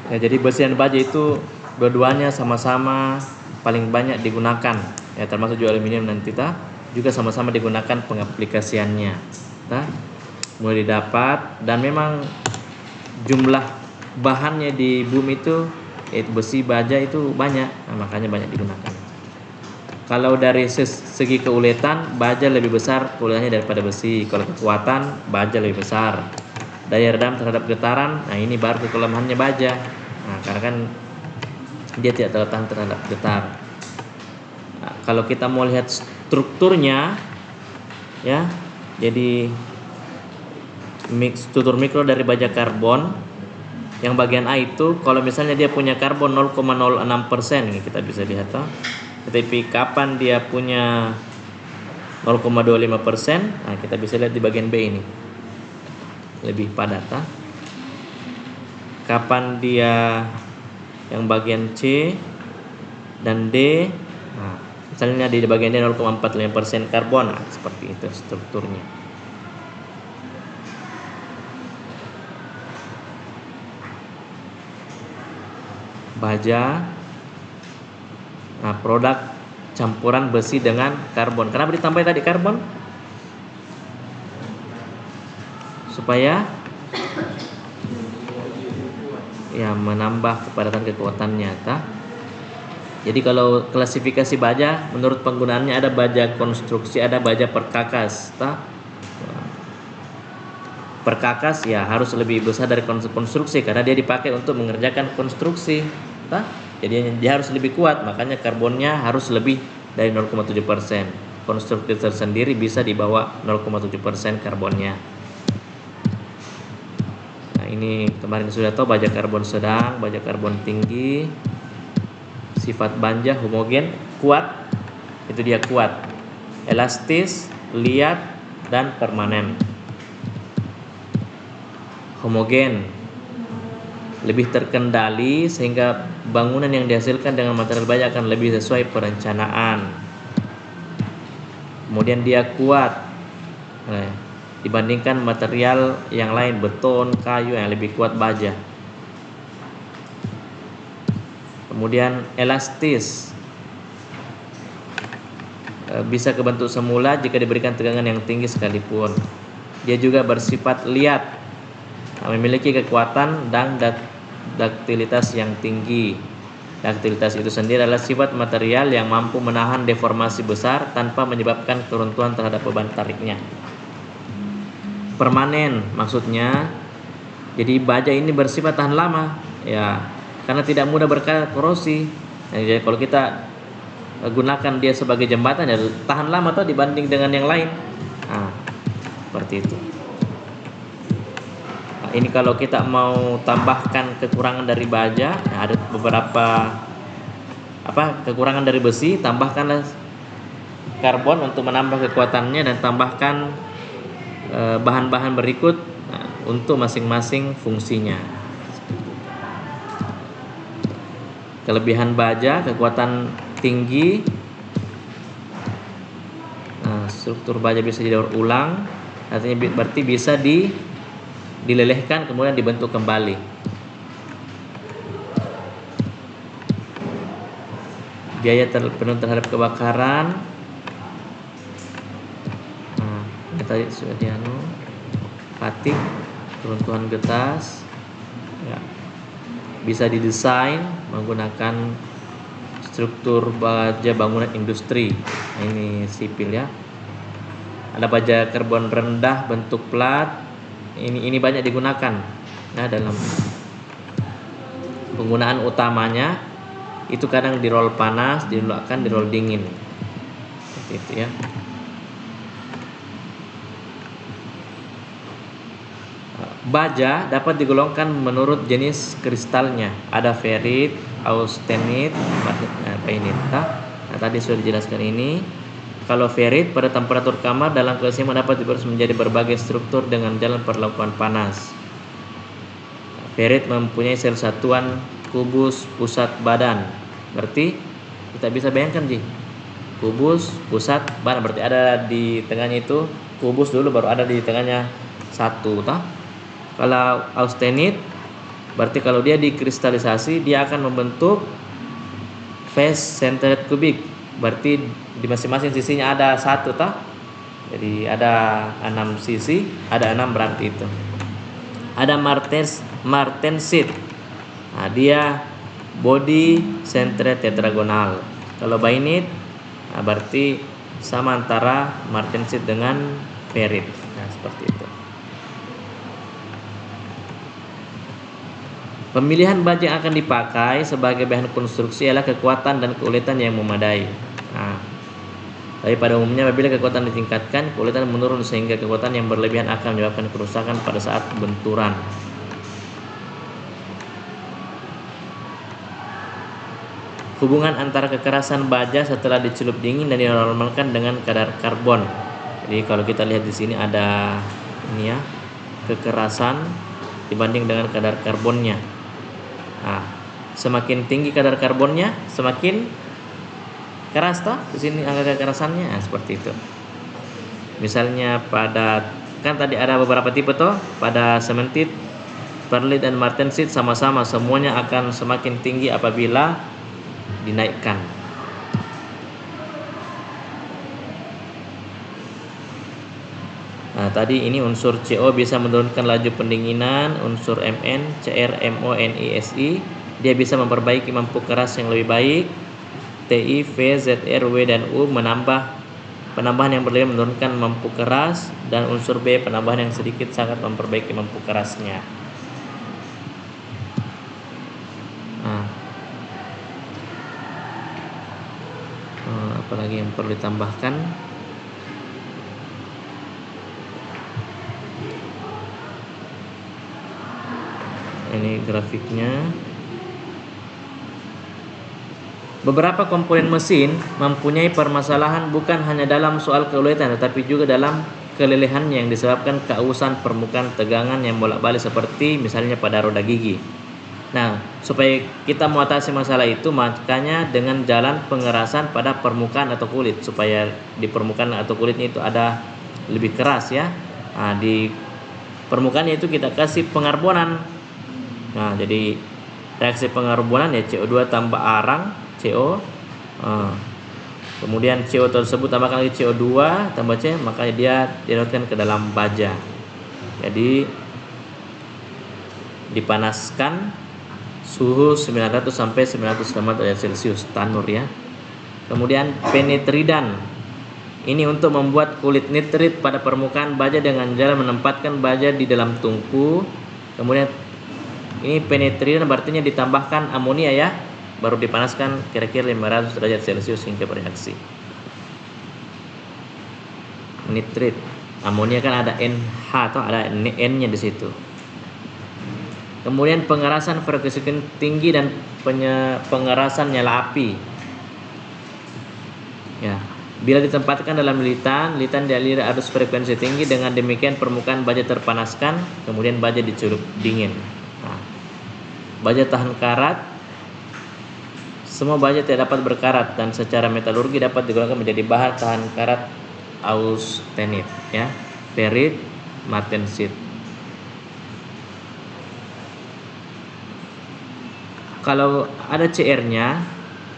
Ya, jadi besi dan baja itu dua-duanya sama-sama paling banyak digunakan. Ya, termasuk juga aluminium dan tita juga sama-sama digunakan pengaplikasiannya. Nah, mulai didapat dan memang jumlah bahannya di bumi itu yaitu besi, baja itu banyak. Nah, makanya banyak digunakan. Kalau dari segi keuletan, baja lebih besar keuletannya daripada besi. Kalau kekuatan, baja lebih besar. Daya redam terhadap getaran, nah ini baru kelemahannya baja. Nah, karena kan dia tidak tahan terhadap getar. Nah, kalau kita mau lihat strukturnya, ya, jadi struktur mikro dari baja karbon, yang bagian A itu, kalau misalnya dia punya karbon 0,06%, kita bisa lihat, tetapi kapan dia punya 0,25%, nah kita bisa lihat di bagian B ini lebih padat. Kapan dia yang bagian C dan D, nah, misalnya di bagian D 0,45% karbon, nah, seperti itu strukturnya. Baja, nah, produk campuran besi dengan karbon. Kenapa ditambah tadi karbon? Supaya ya menambah kepadatan kekuatannya, Jadi kalau klasifikasi baja menurut penggunaannya ada baja konstruksi, ada baja perkakas, Perkakas ya harus lebih besar dari konstruksi karena dia dipakai untuk mengerjakan konstruksi, Jadi dia harus lebih kuat, makanya karbonnya harus lebih dari 0,7%. Konstruksi tersendiri bisa di bawah 0,7% karbonnya. Nah, ini kemarin sudah tahu baja karbon sedang, baja karbon tinggi. Sifat baja homogen, kuat, itu dia kuat, elastis, liat, dan permanen. Homogen, lebih terkendali sehingga bangunan yang dihasilkan dengan material baja akan lebih sesuai perencanaan. Kemudian dia kuat dibandingkan material yang lain, beton, kayu yang lebih kuat baja. Kemudian elastis, bisa kebentuk semula jika diberikan tegangan yang tinggi sekalipun. Dia juga bersifat liat, memiliki kekuatan dan daktilitas yang tinggi. Daktilitas itu sendiri adalah sifat material yang mampu menahan deformasi besar tanpa menyebabkan keruntuhan terhadap beban tariknya. Permanen maksudnya, jadi baja ini bersifat tahan lama, ya, karena tidak mudah berkorosi. Jadi kalau kita gunakan dia sebagai jembatan, ya tahan lama tuh dibanding dengan yang lain. Nah, seperti itu. Nah, ini kalau kita mau tambahkan kekurangan dari baja, nah ada beberapa kekurangan dari besi, tambahkanlah karbon untuk menambah kekuatannya dan tambahkan bahan-bahan berikut untuk masing-masing fungsinya. Kelebihan baja, kekuatan tinggi, struktur baja bisa didaur ulang, artinya berarti bisa dilelehkan kemudian dibentuk kembali. Biaya terpenuhi terhadap kebakaran, tadi sudah fatik, keruntuhan getas, ya, bisa didesain menggunakan struktur baja bangunan industri. Nah, ini sipil ya. Ada baja karbon rendah bentuk plat. Ini banyak digunakan. Nah, dalam penggunaan utamanya itu kadang di roll panas, di roll dingin. Seperti itu ya. Baja dapat digolongkan menurut jenis kristalnya. Ada ferit, austenit, Nah, tadi sudah dijelaskan ini. Kalau ferit pada temperatur kamar dalam keseimbangan dapat diproses menjadi berbagai struktur dengan jalan perlakuan panas. Ferit mempunyai sel satuan kubus pusat badan. Berarti kita bisa bayangkan kubus pusat badan, berarti ada di tengahnya itu kubus dulu, baru ada di tengahnya satu, Kalau austenit Berarti kalau dia dikristalisasi, dia akan membentuk face centered cubic. Berarti di masing-masing sisinya ada satu, toh. Jadi ada 6 sisi, ada 6 berarti itu. Ada martensite. Nah, dia body centered tetragonal. Kalau bainite, nah berarti sama antara martensite dengan ferrite. Nah, seperti itu. Pemilihan baja yang akan dipakai sebagai bahan konstruksi adalah kekuatan dan keuletan yang memadai. Nah, tapi pada umumnya apabila kekuatan ditingkatkan, keuletan menurun sehingga kekuatan yang berlebihan akan menyebabkan kerusakan pada saat benturan. Hubungan antara kekerasan baja setelah dicelup dingin dan dinormalkan dengan kadar karbon. Jadi kalau kita lihat di sini ada ini ya, kekerasan dibanding dengan kadar karbonnya. Nah, semakin tinggi kadar karbonnya, semakin keras, toh. Di sini angka kekerasannya, nah, seperti itu. Misalnya pada, kan tadi ada beberapa tipe, toh. Pada cementite, perlite dan martensite sama-sama semuanya akan semakin tinggi apabila dinaikkan. Nah, tadi ini unsur CO bisa menurunkan laju pendinginan, unsur Mn, Cr, Mo, Ni, Si, dia bisa memperbaiki mampu keras yang lebih baik. Ti, V, Zr, W, dan U penambahan yang berlebihan menurunkan mampu keras, dan unsur B penambahan yang sedikit sangat memperbaiki mampu kerasnya. Nah, apalagi yang perlu ditambahkan? Ini grafiknya. Beberapa komponen mesin mempunyai permasalahan bukan hanya dalam soal keuletan tetapi juga dalam kelelehannya yang disebabkan keausan permukaan tegangan yang bolak-balik seperti misalnya pada roda gigi. Nah, supaya kita mengatasi masalah itu, makanya dengan jalan pengerasan pada permukaan atau kulit, supaya di permukaan atau kulitnya itu ada lebih keras ya. Nah, di permukaannya itu kita kasih pengarbonan. Nah, jadi reaksi pengarbonan ya CO2 tambah arang CO, kemudian CO tersebut tambahkan lagi CO2 tambah C, maka dia dilarutkan ke dalam baja. Jadi dipanaskan suhu 900 sampai 905 derajat Celcius tanur ya. Kemudian penetridan, ini untuk membuat kulit nitrit pada permukaan baja dengan cara menempatkan baja di dalam tungku. Kemudian ini penetridan artinya ditambahkan amonia ya, baru dipanaskan kira-kira 500 derajat Celcius hingga bereaksi. Nitrit, amonia kan ada NH atau ada N-nya di situ. Kemudian pengerasan frekuensi tinggi dan pengerasan nyala api. Ya, bila ditempatkan dalam lilitan dialiri arus frekuensi tinggi, dengan demikian permukaan baja terpanaskan, kemudian baja dicelup dingin. Nah, baja tahan karat. Semua baja tidak dapat berkarat dan secara metalurgi dapat digunakan menjadi bahan tahan karat austenit ya, ferrite, martensite. Kalau ada CR-nya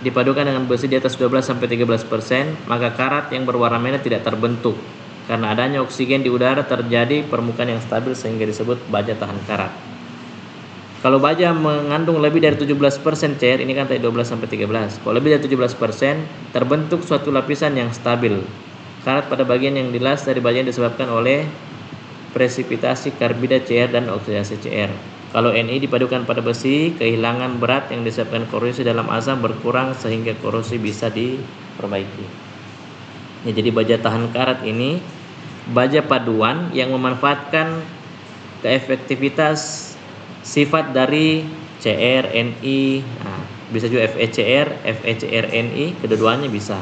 dipadukan dengan besi di atas 12-13%, maka karat yang berwarna merah tidak terbentuk. Karena adanya oksigen di udara terjadi permukaan yang stabil sehingga disebut baja tahan karat. Kalau baja mengandung lebih dari 17% CR, ini kan tadi 12-13. Kalau lebih dari 17%, terbentuk suatu lapisan yang stabil. Karat pada bagian yang dilas dari baja disebabkan oleh presipitasi karbida CR dan oksidasi CR. Kalau Ni dipadukan pada besi, kehilangan berat yang disebabkan korosi dalam asam berkurang sehingga korosi bisa diperbaiki. Ya, jadi baja tahan karat ini baja paduan yang memanfaatkan keefektivitas sifat dari CR, Ni, nah, bisa juga FeCr, FeCrNi, kedua-duanya bisa.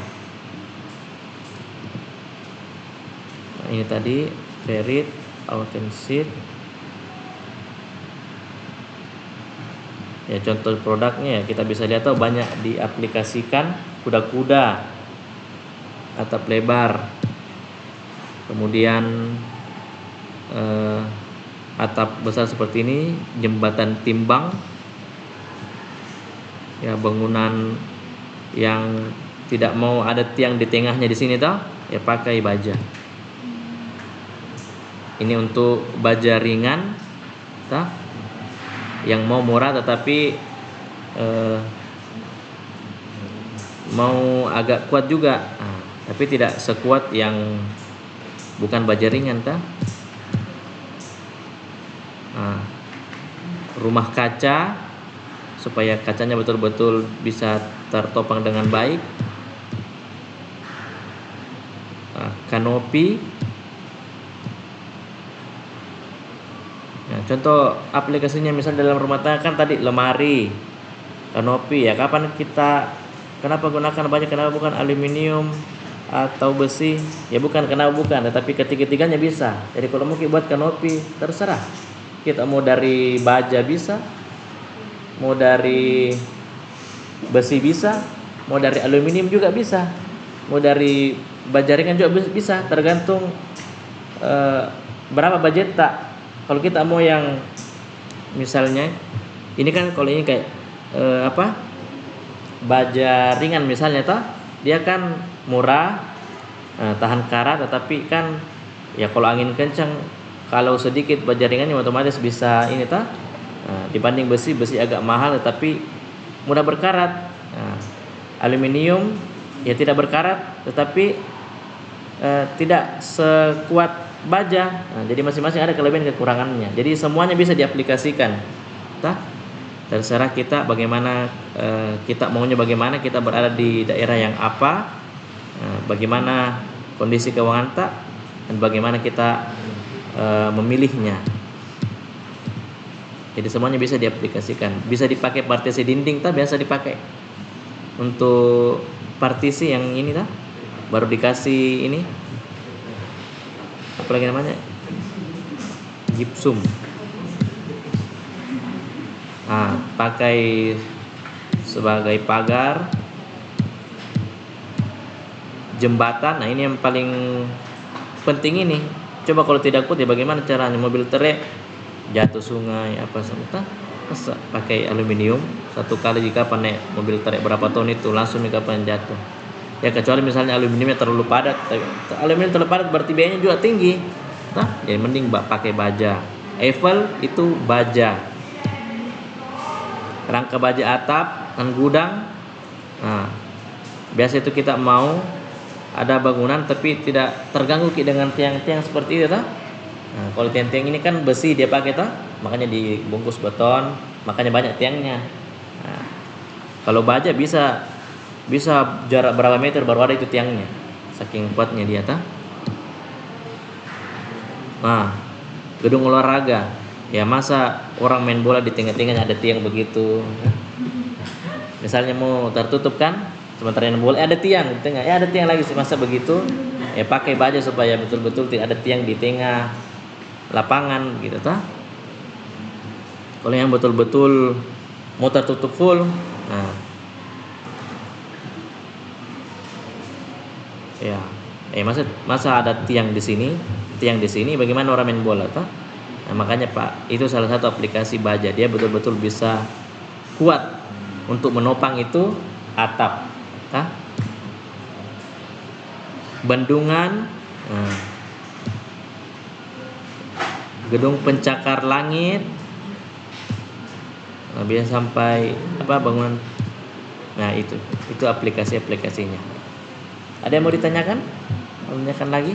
Nah, ini tadi ferrite, austenite. Ya, contoh produknya ya kita bisa lihat tuh banyak diaplikasikan, kuda-kuda, atap lebar, kemudian atap besar seperti ini, jembatan timbang, ya bangunan yang tidak mau ada tiang di tengahnya di sini toh, ya pakai baja. Ini untuk baja ringan, toh, yang mau murah tetapi mau agak kuat juga, tapi tidak sekuat yang bukan baja ringan, toh. Rumah kaca supaya kacanya betul-betul bisa tertopang dengan baik. Kanopi. Nah, contoh aplikasinya misal dalam rumah tangga kan tadi lemari, kanopi, ya kenapa gunakan baja, kenapa bukan aluminium atau besi? Ya bukan kenapa bukan, tetapi ketiga-tiganya bisa. Jadi kalau mau buat kanopi terserah. Kita mau dari baja bisa, mau dari besi bisa, mau dari aluminium juga bisa, mau dari baja ringan juga bisa, tergantung berapa budget tak. Kalau kita mau yang misalnya ini kan, kalau ini kayak baja ringan misalnya toh, dia kan murah, tahan karat, tetapi kan ya kalau angin kencang, kalau sedikit baja ringannya otomatis bisa ini toh. Dibanding besi agak mahal tetapi mudah berkarat. Aluminium ya tidak berkarat tetapi tidak sekuat baja. Jadi masing-masing ada kelebihan kekurangannya. Jadi semuanya bisa diaplikasikan. Terserah kita bagaimana, kita maunya bagaimana, kita berada di daerah yang apa, bagaimana kondisi keuangan dan bagaimana kita memilihnya. Jadi semuanya bisa diaplikasikan. Bisa dipakai partisi dinding biasa dipakai untuk partisi yang ini baru dikasih ini apa lagi namanya, gipsum. Pakai sebagai pagar, jembatan. Nah, ini yang paling penting ini. Coba kalau tidak kuat ya bagaimana caranya? Mobil trek jatuh sungai apa semua, pakai aluminium. Satu kali jika naik mobil trek berapa ton itu langsung kapan jatuh. Ya kecuali misalnya aluminiumnya terlalu padat. Aluminium terlalu padat berarti biayanya juga tinggi. Jadi mending pakai baja. Eiffel itu baja. Rangka baja atap dan gudang. Biasa itu kita mau ada bangunan tapi tidak terganggu dengan tiang-tiang seperti itu kalau tiang-tiang ini kan besi dia pakai makanya dibungkus beton, makanya banyak tiangnya. Kalau baja bisa jarak berapa meter baru ada itu tiangnya, saking kuatnya dia gedung olahraga, ya masa orang main bola di tengah-tengahnya ada tiang begitu. Misalnya mau tertutup kan, sementara main bola ada tiang di tengah, ada tiang lagi, masa begitu. Ya pakai baja supaya betul-betul tidak ada tiang di tengah lapangan gitu Kalau yang betul-betul mau tertutup full, masa ada tiang di sini, bagaimana orang main bola makanya Pak, itu salah satu aplikasi baja, dia betul-betul bisa kuat untuk menopang itu atap, bendungan, gedung pencakar langit, biasa sampai bangunan. Itu aplikasi-aplikasinya. Ada yang mau ditanyakan? Lagi?